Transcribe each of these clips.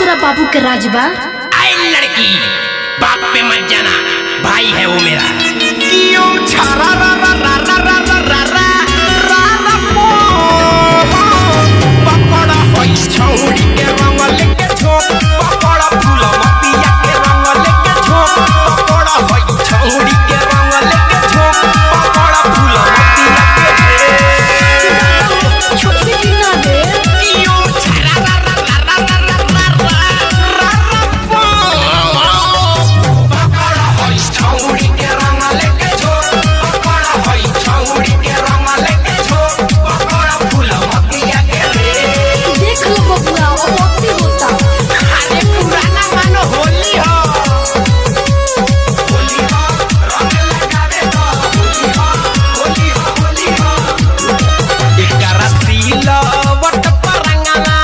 तोरा बाबू के राजबा। आई लड़की बाप पे मत जाना, भाई है वो मेरा। क्यों छारा रा रा रा रा रा रा रा रा रा रा पो पकड़ा होई छौड़ी के रंग लेके झोंक, पकड़ा फूल मतिया के रंग लेके झोंक, पकड़ा होई छौड़ी के रंग लेके झोंक, पकड़ा फूल मतिया के छोटी किन्ना दे। क्यों छारा रा रा रा रा रा रा रा रा रा पो पकड़ा होई छौड़ी के रंग लेके झोंक, पकड़ा होई छौड़ी के रंग लेके झोंक, पकड़ा फूल मतिया के देख लो बबुआ अब अति होता। अरे पुराना मानो होली हो, होली हो रंग लगावे तो होली हो, होली हो, होली हो। एकरा सिलवट परंगला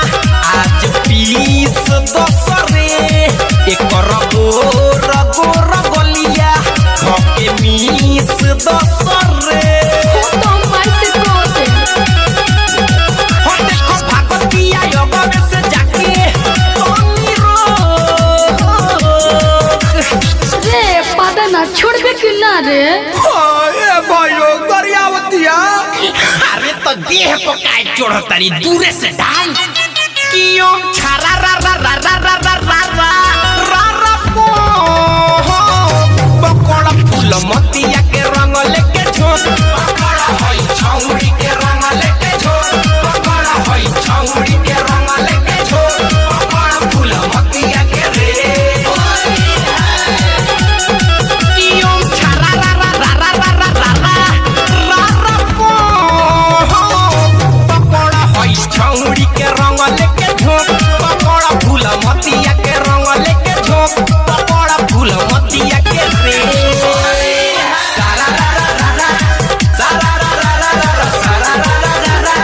आज पीस दोसरे, एकर गोर गोर गलिया धके मीस दोसरे। तो हम माई से कह दे। हो देखो भागवतिया योग में से जाके तोनी रोक। रे पादा ना छोड़बे किन्ना रे। ए भाइयों दरियावतिया, अरे तो देह को काय चोड़ तरी दूरे से डाल। क्यों छारा रा रा रा रा रा रा रा रा रा रा पो पकड़ा फूल मतिया के रंग लेके झोंक, पकड़ा होई छौड़ी के रंग लेके झोंक, पकड़ा होई छौड़ी के रंग लेके झोंक, पकड़ा फूल मतिया के रे। क्यों छारा रा रा रा रा रा रा रा रा रा रा पो पकड़ा होई छौड़ी के रंग लेके झोंक, पकड़ा फूल मतिया के रंग लेके झोंक, पकड़ा फूल मतिया के रे। सारा रा रा रा रा, सारा रा रा रा रा, सारा रा रा रा रा,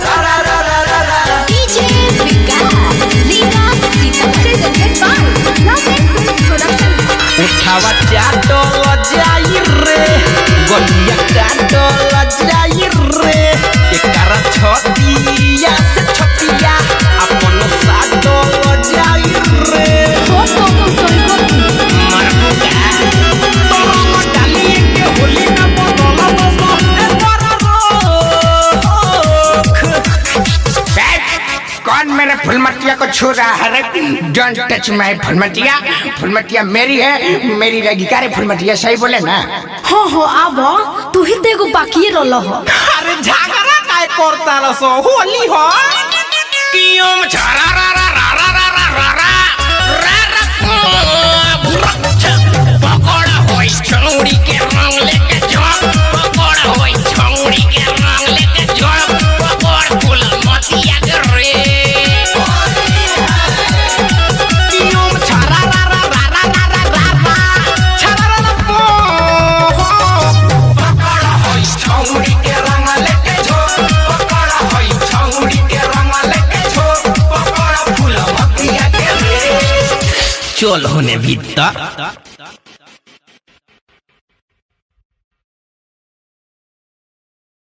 सारा रा रा रा रा। डीजे विकास लीला सीतापुर जनपद प्रोडक्शन। उठावा चाटल जाई रे, गलिया काटल जाई रे, एकरा छतिया से छतिया अपन साटल जाई रे। तो हम सही कर। मरमुगा तोरंग डाली के होली ना बदल बस ए बड़ा रोक। कौन मेरे फुलमतिया को छू रहा है? डोंट टच माय फुलमतिया। फुलमतिया मेरी है, मेरी रहेगी। क्या रे फुलमतिया, सही बोले ना? हाँ हाँ आब तू ही तो एगो बाकी रल हो। अरे झगड़ा काय करता रसो, होली हो। क्यों छारा रा रा रा रा रा रा रा रा रा बुरा पकड़ा होई छौड़ी के रंग लेके झोंक, पकड़ा होई छौड़ी के रंग लेके झोंक, पकड़ फूल मतिया के रे। क्यों छारा रा रा रा रा रा रा रा रा छारा रा रा पो पकड़ा होई छौड़ी के रंग लेके झोंक, पकड़ा होई छौड़ी के रंग लेके झोंक, पकड़ा फूल मतिया के रे। चल होने भीतर।